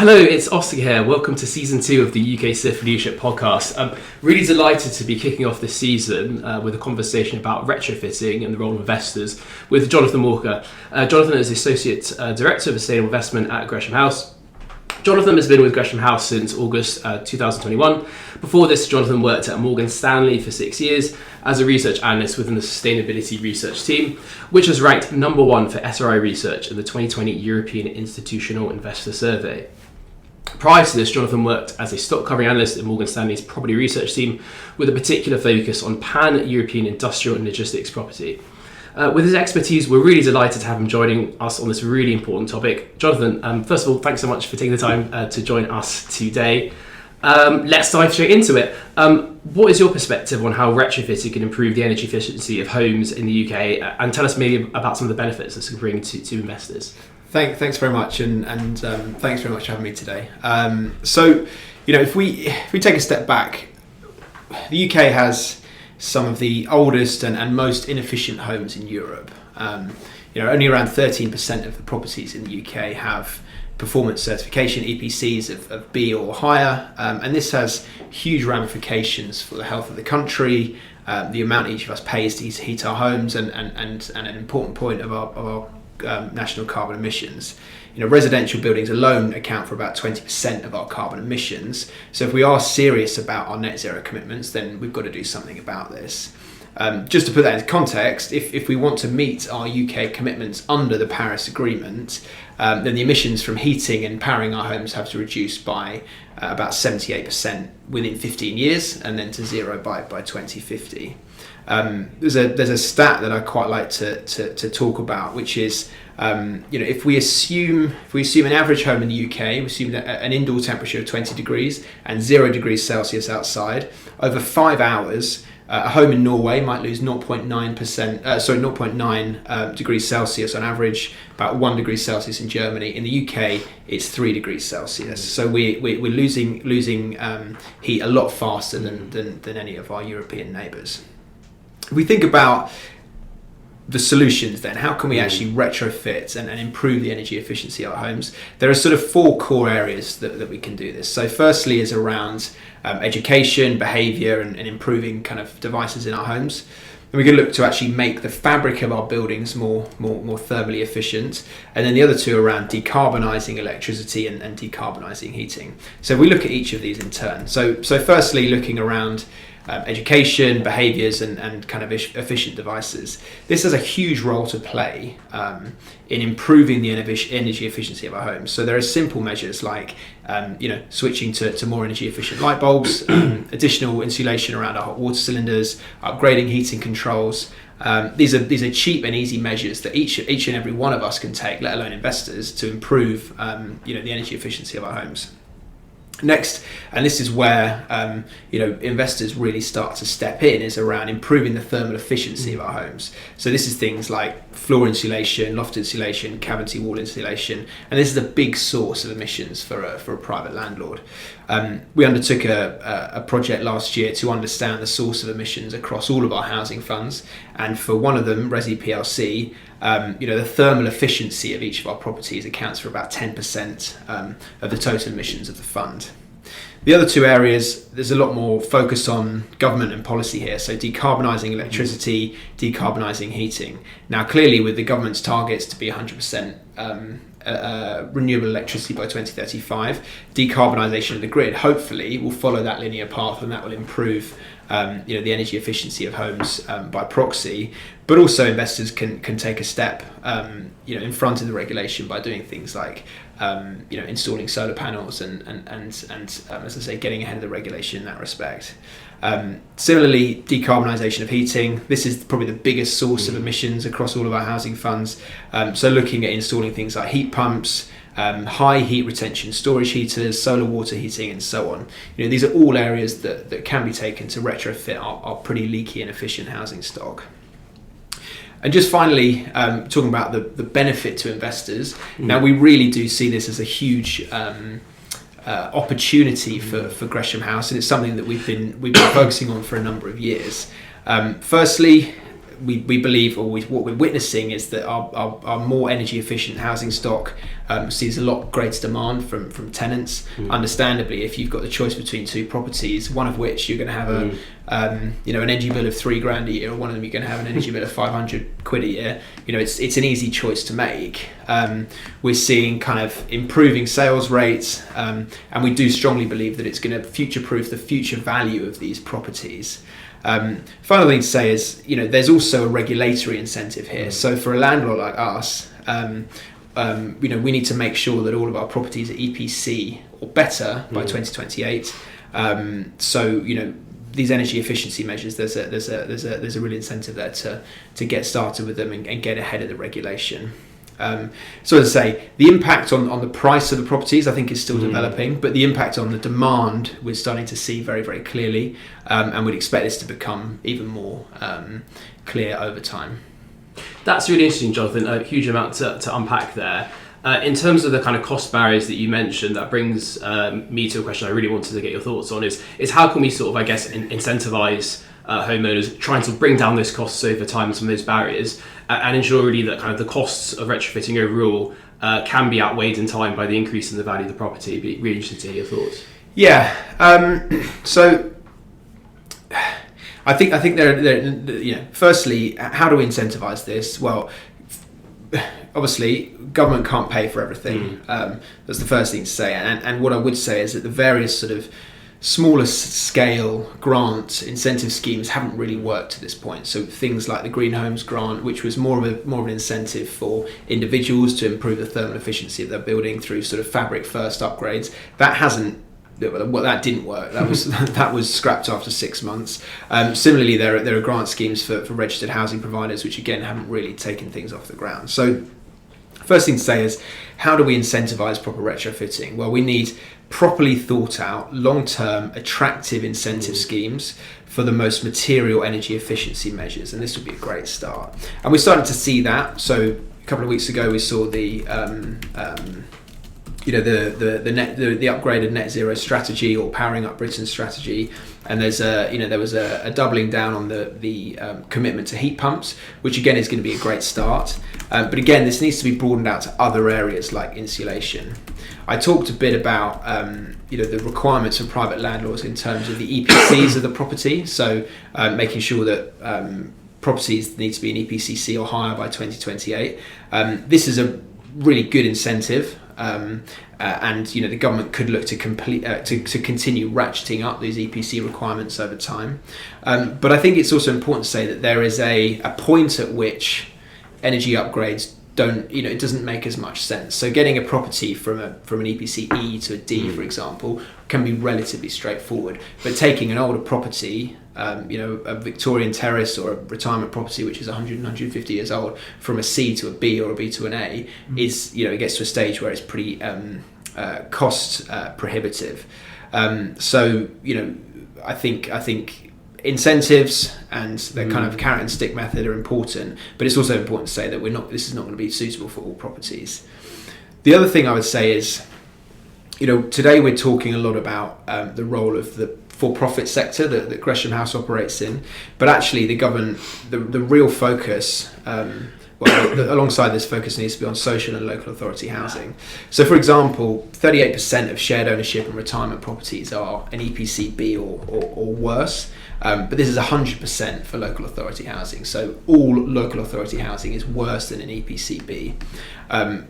Hello, it's Oscar here. Welcome to season 2 of the UK CIF Leadership Podcast. I'm really delighted to be kicking off this season with a conversation about retrofitting and the role of investors with Jonathan Walker. Jonathan is Associate Director of Sustainable Investment at Gresham House. Jonathan has been with Gresham House since August 2021. Before this, Jonathan worked at Morgan Stanley for 6 years as a research analyst within the sustainability research team, which was ranked number 1 for SRI research in the 2020 European Institutional Investor Survey. Prior to this, Jonathan worked as a stock covering analyst in Morgan Stanley's property research team with a particular focus on pan-European industrial and logistics property. With his expertise, we're really delighted to have him joining us on this really important topic. Jonathan, first of all, thanks so much for taking the time to join us today. Let's dive straight into it. What is your perspective on how retrofitting can improve the energy efficiency of homes in the UK? And tell us maybe about some of the benefits this can bring to investors. Thanks very much, and thanks very much for having me today. So, if we take a step back, the UK has some of the oldest and most inefficient homes in Europe. Only around 13% of the properties in the UK have performance certification, EPCs of B or higher, and this has huge ramifications for the health of the country, the amount each of us pays to heat our homes, and an important point of our national carbon emissions. Residential buildings alone account for about 20% of our carbon emissions. So if we are serious about our net zero commitments, then we've got to do something about this. Just to put that into context, if we want to meet our UK commitments under the Paris Agreement, then the emissions from heating and powering our homes have to reduce by about 78% within 15 years, and then to zero by 2050. There's a stat that I quite like to talk about, which is if we assume an average home in the UK, we assume that an indoor temperature of 20 degrees and 0 degrees Celsius outside, over 5 hours, a home in Norway might lose 0.9 degrees Celsius on average, about 1 degree Celsius in Germany. In the UK, it's 3 degrees Celsius. So we're losing heat a lot faster than any of our European neighbours. If we think about the solutions then, how can we actually retrofit and improve the energy efficiency of our homes? There are sort of 4 core areas that we can do this. So firstly is around education, behaviour and improving kind of devices in our homes. And we can look to actually make the fabric of our buildings more thermally efficient. And then the other 2 around decarbonising electricity and decarbonising heating. So if we look at each of these in turn. So firstly, looking around education, behaviours and kind of efficient devices. This has a huge role to play in improving the energy efficiency of our homes. So there are simple measures like switching to more energy efficient light bulbs, additional insulation around our hot water cylinders, upgrading heating controls. These are cheap and easy measures that each and every one of us can take, let alone investors, to improve the energy efficiency of our homes. Next, and this is where investors really start to step in, is around improving the thermal efficiency of our homes. So this is things like floor insulation, loft insulation, cavity wall insulation, and this is a big source of emissions for a private landlord. We undertook a project last year to understand the source of emissions across all of our housing funds, and for one of them, Resi PLC, the thermal efficiency of each of our properties accounts for about 10% of the total emissions of the fund. The other 2 areas, there's a lot more focus on government and policy here. So decarbonising electricity, decarbonising heating. Now, clearly, with the government's targets to be 100% renewable electricity by 2035, decarbonisation of the grid hopefully will follow that linear path, and that will improve the energy efficiency of homes by proxy. But also investors can take a step in front of the regulation by doing things like installing solar panels and as I say, getting ahead of the regulation in that respect. Similarly, decarbonisation of heating. This is probably the biggest source of emissions across all of our housing funds. So looking at installing things like heat pumps, high heat retention storage heaters, solar water heating and so on. These are all areas that can be taken to retrofit our pretty leaky and inefficient housing stock. And just finally, talking about the benefit to investors. Now, we really do see this as a huge opportunity for Gresham House, and it's something that we've been focusing on for a number of years. Firstly, we believe, or what we're witnessing, is that our more energy efficient housing stock sees a lot greater demand from tenants. Understandably, if you've got the choice between two properties, one of which you're going to have an energy bill of £3,000 a year, or one of them you're going to have an energy bill of 500 quid a year, it's an easy choice to make. We're seeing kind of improving sales rates, and we do strongly believe that it's going to future-proof the future value of these properties. Final thing to say is, there's also a regulatory incentive here. So for a landlord like us, we need to make sure that all of our properties are EPC or better by 2028. These energy efficiency measures, there's a real incentive there to get started with them and get ahead of the regulation. So as I say, the impact on the price of the properties, I think, is still developing, but the impact on the demand we're starting to see very, very clearly, and we'd expect this to become even more clear over time. That's really interesting, Jonathan. A huge amount to unpack there. In terms of the kind of cost barriers that you mentioned, that brings me to a question I really wanted to get your thoughts on, is how can we sort of, I guess, incentivise homeowners, trying to bring down those costs over time and some of those barriers, and ensure really that kind of the costs of retrofitting overall can be outweighed in time by the increase in the value of the property. It'd be really interesting to hear your thoughts. Yeah. So I think there. Firstly, how do we incentivise this? Well, obviously, government can't pay for everything. That's the first thing to say. And what I would say is that the various sort of smaller scale grant incentive schemes haven't really worked to this point. So things like the Green Homes grant, which was more of an incentive for individuals to improve the thermal efficiency of their building through sort of fabric first upgrades, that didn't work. That was scrapped after 6 months. Similarly, there are grant schemes for registered housing providers, which again haven't really taken things off the ground. So first thing to say is, how do we incentivise proper retrofitting? Well, we need properly thought out, long-term, attractive incentive schemes for the most material energy efficiency measures, and this would be a great start. And we're starting to see that. So a couple of weeks ago, we saw the upgraded net zero strategy, or powering up Britain strategy, and there was a doubling down on the commitment to heat pumps, which again is going to be a great start. But again, this needs to be broadened out to other areas like insulation. I talked a bit about the requirements for private landlords in terms of the EPCs of the property. So making sure that properties need to be an EPCC or higher by 2028. This is a really good incentive. And the government could look to continue ratcheting up these EPC requirements over time. But I think it's also important to say that there is a point at which energy upgrades it doesn't make as much sense. So getting a property from an EPC E to a D, for example, can be relatively straightforward. But taking an older property, a Victorian terrace or a retirement property which is 100, 150 years old, from a C to a B or a B to an A, is it gets to a stage where it's pretty cost prohibitive. I think incentives and the kind of carrot and stick method are important, but it's also important to say that this is not going to be suitable for all properties. The other thing I would say is, today we're talking a lot about the role of the for-profit sector that Gresham House operates in, but actually the real focus, alongside this focus, needs to be on social and local authority housing. So, for example, 38% of shared ownership and retirement properties are an EPC B or worse. But this is 100% for local authority housing. So all local authority housing is worse than an EPCB.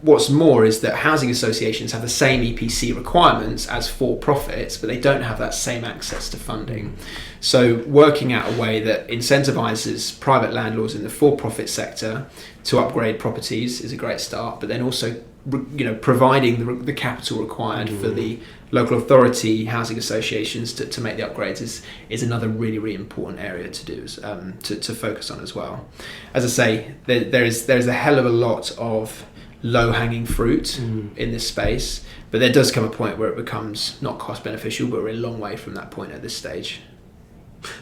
What's more is that housing associations have the same EPC requirements as for-profits, but they don't have that same access to funding. So working out a way that incentivises private landlords in the for-profit sector to upgrade properties is a great start, but then also providing the capital required for the local authority housing associations to make the upgrades is another really, really important area to do, to focus on as well. As I say, there's a hell of a lot of low-hanging fruit in this space, but there does come a point where it becomes not cost beneficial, but we're a long way from that point at this stage.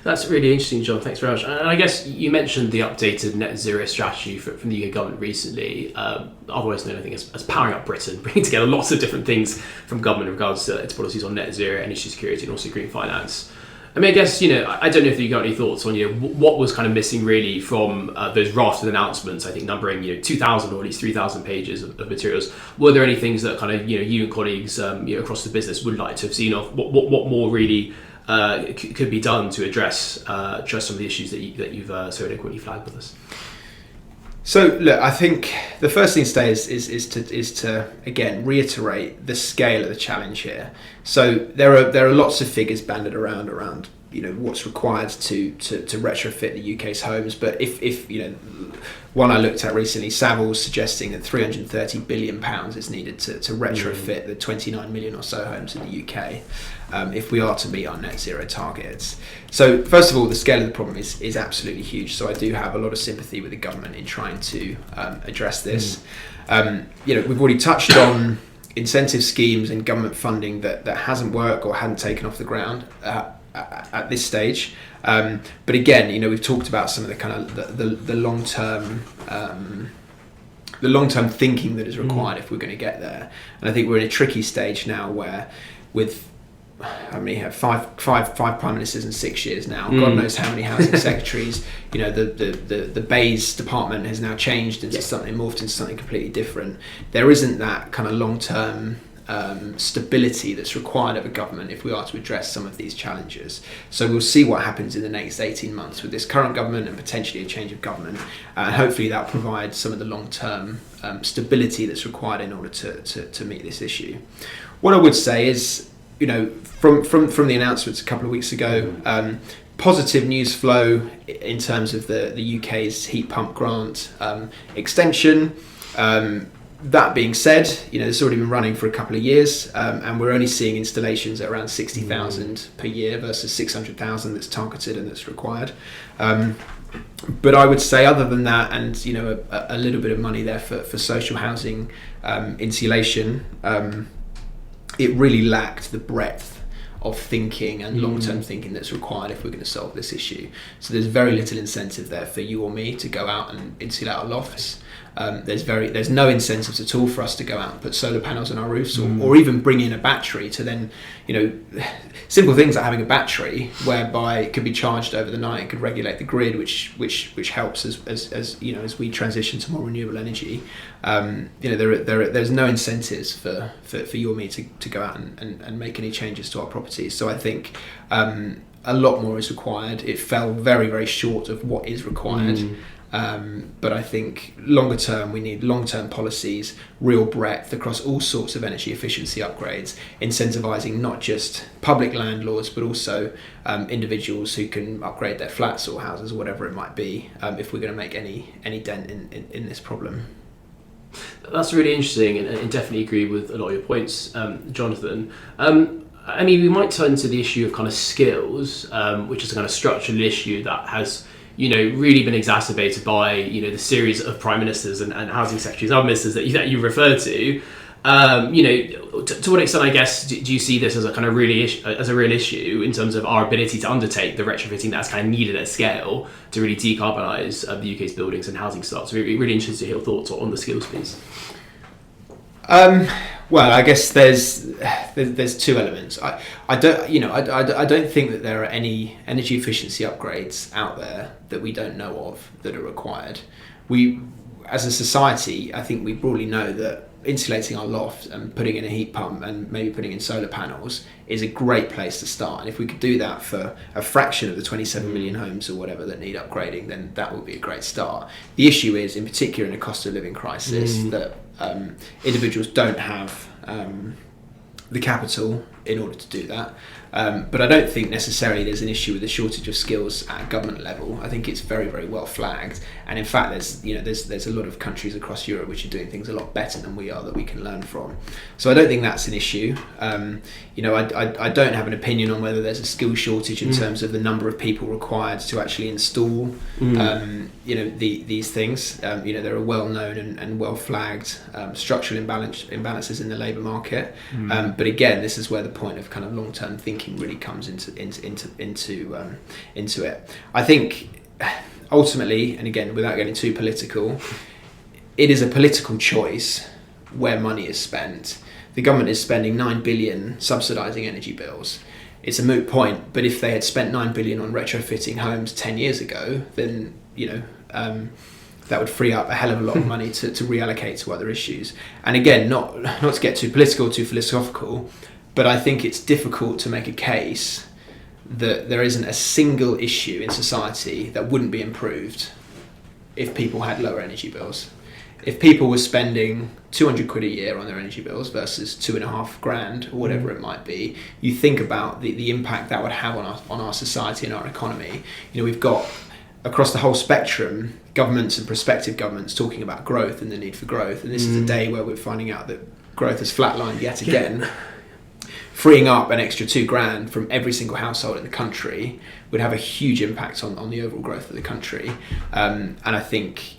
That's really interesting, John. Thanks very much. And I guess you mentioned the updated net zero strategy from the UK government recently, otherwise known, I think, as powering up Britain, bringing together lots of different things from government in regards to its policies on net zero, energy security, and also green finance. I mean, I guess, I don't know if you got any thoughts on, what was kind of missing really from those raft of announcements, I think numbering, 2,000 or at least 3,000 pages of materials. Were there any things that kind of, you and colleagues, across the business would like to have seen of what more really could be done to address some of the issues that you've so eloquently flagged with us? So look, I think the first thing to say is to again reiterate the scale of the challenge here. So there are lots of figures banded around what's required to retrofit the UK's homes. But if one I looked at recently, Savills suggesting that £330 billion is needed to retrofit the 29 million or so homes in the UK if we are to meet our net zero targets. So first of all, the scale of the problem is absolutely huge. So I do have a lot of sympathy with the government in trying to address this. We've already touched on incentive schemes and government funding that hasn't worked or hadn't taken off the ground at this stage. But again, we've talked about some of the kind of the long-term thinking that is required if we're going to get there. And I think we're in a tricky stage now where with five prime ministers in 6 years now. God knows how many housing secretaries. The Bays department has now changed into something, morphed into something completely different. There isn't that kind of long-term stability that's required of a government if we are to address some of these challenges. So we'll see what happens in the next 18 months with this current government and potentially a change of government. And hopefully that will provide some of the long-term stability that's required in order to meet this issue. What I would say is, from the announcements a couple of weeks ago, positive news flow in terms of the UK's heat pump grant extension. That being said, it's already been running for a couple of years, and we're only seeing installations at around 60,000 per year versus 600,000 that's targeted and that's required. But I would say, other than that, and a little bit of money there for social housing insulation, it really lacked the breadth of thinking and long-term thinking that's required if we're going to solve this issue. So there's very little incentive there for you or me to go out and insulate our lofts. There's no incentives at all for us to go out and put solar panels on our roofs or even bring in a battery to then, simple things like having a battery whereby it could be charged over the night and could regulate the grid, which helps as we transition to more renewable energy. There's no incentives for you or me to go out and make any changes to our properties. So I think a lot more is required. It fell very, very short of what is required. But I think longer term, we need long-term policies, real breadth across all sorts of energy efficiency upgrades, incentivising not just public landlords, but also individuals who can upgrade their flats or houses or whatever it might be, if we're going to make any dent in this problem. That's really interesting, and definitely agree with a lot of your points, Jonathan. We might turn to the issue of kind of skills, which is a kind of structural issue that has really been exacerbated by the series of prime ministers and housing secretaries and other ministers that you referred to. To what extent, I guess, do you see this as a kind of real issue in terms of our ability to undertake the retrofitting that's kind of needed at scale to really decarbonise the UK's buildings and housing stock? So really interested to hear your thoughts on the skills piece. Well, I guess there's two elements. I don't think that there are any energy efficiency upgrades out there that we don't know of that are required. We, as a society, I think we broadly know that insulating our loft and putting in a heat pump and maybe putting in solar panels is a great place to start. And if we could do that for a fraction of the 27 million homes or whatever that need upgrading, then that would be a great start. The issue is, in particular in a cost of living crisis, that individuals don't have the capital in order to do that. But I don't think necessarily there's an issue with the shortage of skills at a government level. I think it's very, very well flagged, and in fact, there's a lot of countries across Europe which are doing things a lot better than we are that we can learn from. So I don't think that's an issue. I don't have an opinion on whether there's a skill shortage in terms of the number of people required to actually install these things. There are well known and well flagged structural imbalances in the labour market. But again, this is where the point of kind of long term thinking really comes into it. I think ultimately, and again, without getting too political, it is a political choice where money is spent. The government is spending 9 billion subsidising energy bills. it's a moot point. But if they had spent 9 billion on retrofitting homes 10 years ago, then that would free up a hell of a lot of money to reallocate to other issues. And again, not to get too political or too philosophical, but I think it's difficult to make a case that there isn't a single issue in society that wouldn't be improved if people had lower energy bills. If people were spending 200 quid a year on their energy bills versus 2.5 grand or whatever it might be, you think about the impact that would have on our society and our economy. We've got, across the whole spectrum, governments and prospective governments talking about growth and the need for growth. And this is a day where we're finding out that growth has flatlined yet again. Freeing up an extra 2 grand from every single household in the country would have a huge impact on the overall growth of the country. And I think,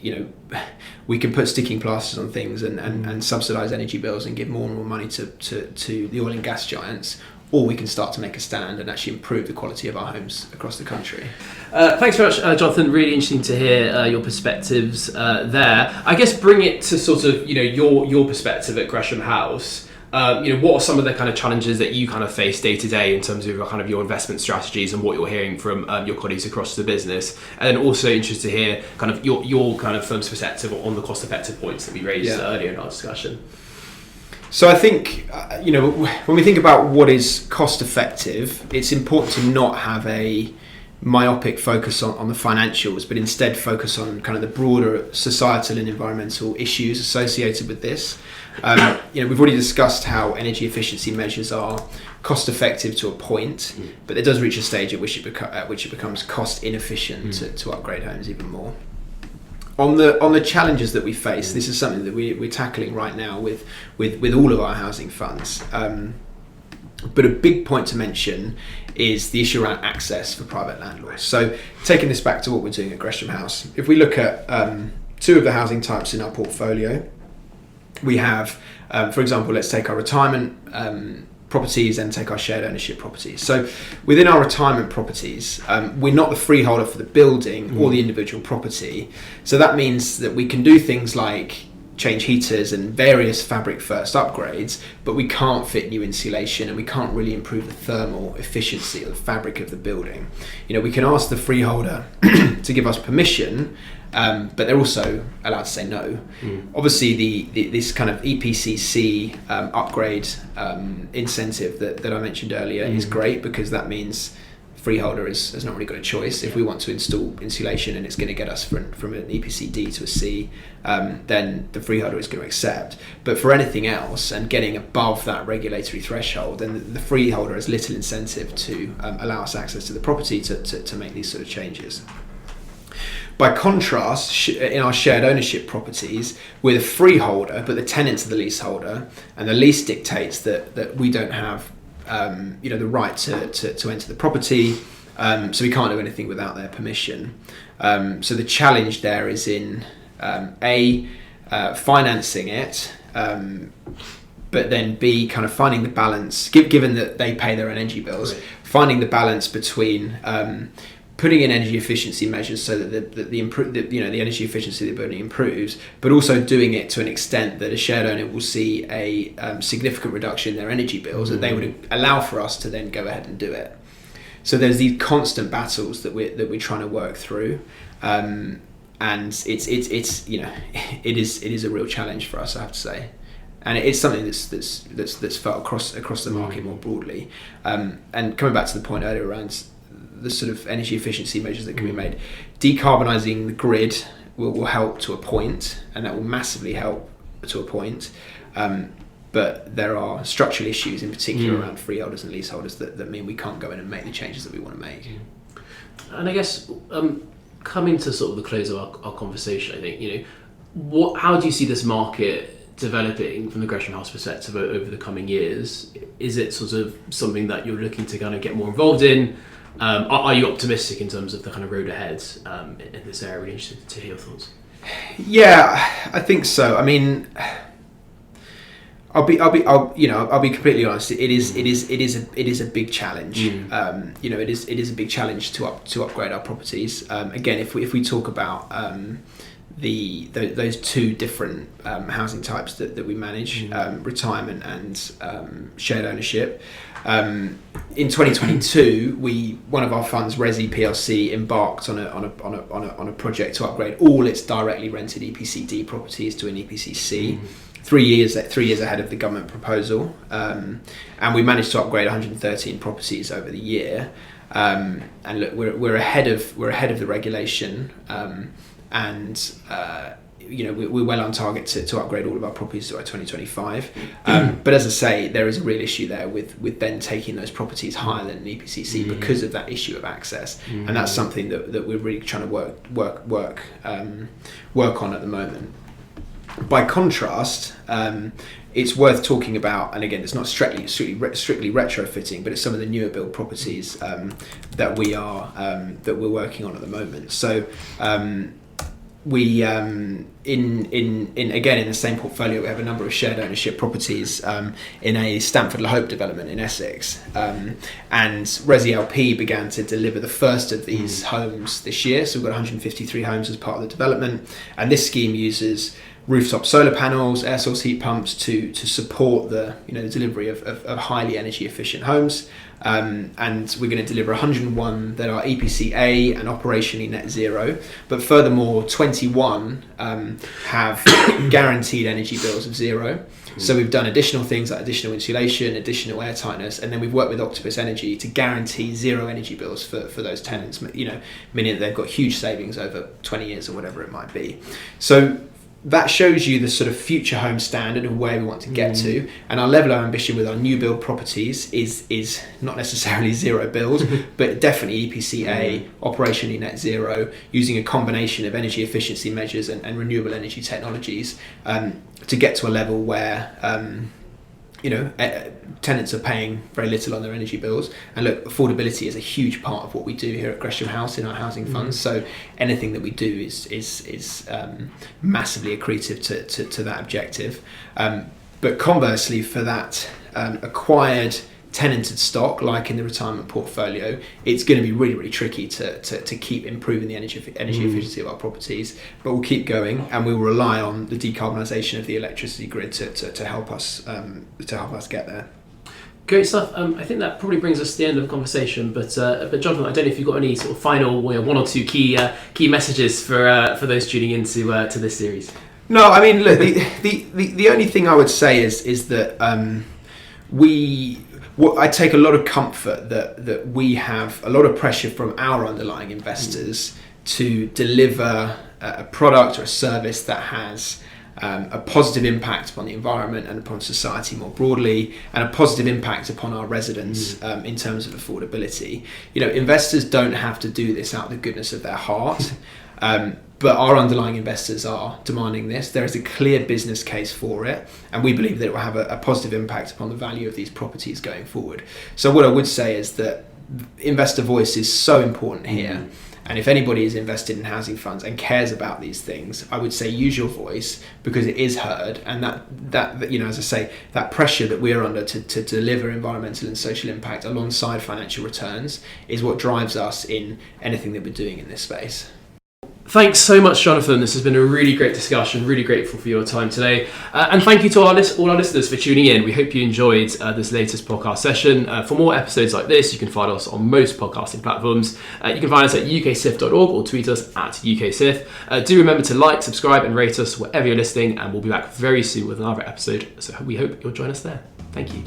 we can put sticking plasters on things and subsidise energy bills and give more and more money to the oil and gas giants, or we can start to make a stand and actually improve the quality of our homes across the country. Thanks very much, Jonathan. Really interesting to hear your perspectives there. I guess bring it to sort of your perspective at Gresham House. What are some of the kind of challenges that you kind of face day to day in terms of kind of your investment strategies and what you're hearing from your colleagues across the business? And then also interested to hear kind of your kind of firm's perspective on the cost-effective points that we raised earlier in our discussion. So I think, when we think about what is cost effective, it's important to not have a myopic focus on the financials, but instead focus on kind of the broader societal and environmental issues associated with this. We've already discussed how energy efficiency measures are cost effective to a point, but it does reach a stage at which it becomes cost inefficient to upgrade homes even more. On the challenges that we face, this is something that we're tackling right now with all of our housing funds. But a big point to mention is the issue around access for private landlords. So taking this back to what we're doing at Gresham House, if we look at 2 of the housing types in our portfolio, we have, for example, let's take our retirement properties and take our shared ownership properties. So within our retirement properties, we're not the freeholder for the building or the individual property. So that means that we can do things like change heaters and various fabric first upgrades, but we can't fit new insulation and we can't really improve the thermal efficiency of the fabric of the building. We can ask the freeholder to give us permission, but they're also allowed to say no. Obviously, this kind of EPCC upgrade incentive that I mentioned earlier is great, because that means freeholder has not really got a choice. If we want to install insulation and it's going to get us from an EPCD to a C, then the freeholder is going to accept. But for anything else and getting above that regulatory threshold, then the freeholder has little incentive to allow us access to the property to make these sort of changes. By contrast, in our shared ownership properties, we're the freeholder, but the tenant's the leaseholder, and the lease dictates that we don't have the right to enter the property, so we can't do anything without their permission. So the challenge there is in financing it, but then B, kind of finding the balance, given that they pay their energy bills, finding the balance between putting in energy efficiency measures so that the energy efficiency of the building improves, but also doing it to an extent that a shared owner will see a significant reduction in their energy bills, that they would allow for us to then go ahead and do it. So there's these constant battles that we're trying to work through, and it is a real challenge for us, I have to say. And it is something that's felt across the market more broadly. And coming back to the point earlier around the sort of energy efficiency measures that can be made, decarbonising the grid will help to a point, and that will massively help to a point. But there are structural issues, in particular around freeholders and leaseholders, that mean we can't go in and make the changes that we want to make. And I guess coming to sort of the close of our conversation, I think, how do you see this market developing from the Gresham House perspective over the coming years? Is it sort of something that you're looking to kind of get more involved in? Are you optimistic in terms of the kind of road ahead in this area? Really interested to hear your thoughts. Yeah, I think so. I mean, I'll be completely honest. It is a big challenge. It is a big challenge to upgrade our properties. Again, if we talk about those two different housing types that we manage, retirement and shared ownership. In 2022, one of our funds, Resi PLC, embarked on a project to upgrade all its directly rented EPC-D properties to an EPC-C. 3 years ahead of the government proposal, and we managed to upgrade 113 properties over the year. And look, we're ahead of the regulation, and we're well on target to upgrade all of our properties by 2025. But as I say, there is a real issue there with then taking those properties higher than an EPCC because of that issue of access, and that's something that we're really trying to work on at the moment. By contrast, it's worth talking about, and again, it's not strictly retrofitting, but it's some of the newer build properties that we're working on at the moment. So we in the same portfolio, we have a number of shared ownership properties in a Stamford Le Hope development in Essex, and Resi LP began to deliver the first of these homes this year. So we've got 153 homes as part of the development, and this scheme uses rooftop solar panels, air source heat pumps to support the delivery of highly energy efficient homes, and we're going to deliver 101 that are EPC A and operationally net zero, but furthermore 21 have guaranteed energy bills of zero. So we've done additional things like additional insulation, additional air tightness, and then we've worked with Octopus Energy to guarantee zero energy bills for those tenants, meaning that they've got huge savings over 20 years or whatever it might be. So that shows you the sort of future home standard of where we want to get to, and our level of ambition with our new build properties is not necessarily zero bills, but definitely EPC A, operationally net zero, using a combination of energy efficiency measures and renewable energy technologies to get to a level where tenants are paying very little on their energy bills. And look, affordability is a huge part of what we do here at Gresham House in our housing funds. So anything that we do is massively accretive to that objective. But conversely, for that acquired tenanted stock, like in the retirement portfolio, it's going to be really, really tricky to keep improving the energy efficiency of our properties. But we'll keep going, and we will rely on the decarbonisation of the electricity grid to help us get there. Great stuff. I think that probably brings us to the end of the conversation. But Jonathan, I don't know if you've got any sort of final one or two key messages for those tuning into to this series. No, I mean, look, the only thing I would say is that I take a lot of comfort that we have a lot of pressure from our underlying investors to deliver a product or a service that has a positive impact upon the environment and upon society more broadly, and a positive impact upon our residents in terms of affordability. Investors don't have to do this out of the goodness of their heart. But our underlying investors are demanding this. There is a clear business case for it, and we believe that it will have a positive impact upon the value of these properties going forward. So what I would say is that investor voice is so important here. And if anybody is invested in housing funds and cares about these things, I would say use your voice, because it is heard. And that as I say, that pressure that we're under to deliver environmental and social impact alongside financial returns is what drives us in anything that we're doing in this space. Thanks so much, Jonathan. This has been a really great discussion. Really grateful for your time today. And thank you to all our listeners for tuning in. We hope you enjoyed this latest podcast session. For more episodes like this, you can find us on most podcasting platforms. You can find us at uksif.org or tweet us at uksif. Do remember to like, subscribe and rate us wherever you're listening, and we'll be back very soon with another episode. So we hope you'll join us there. Thank you.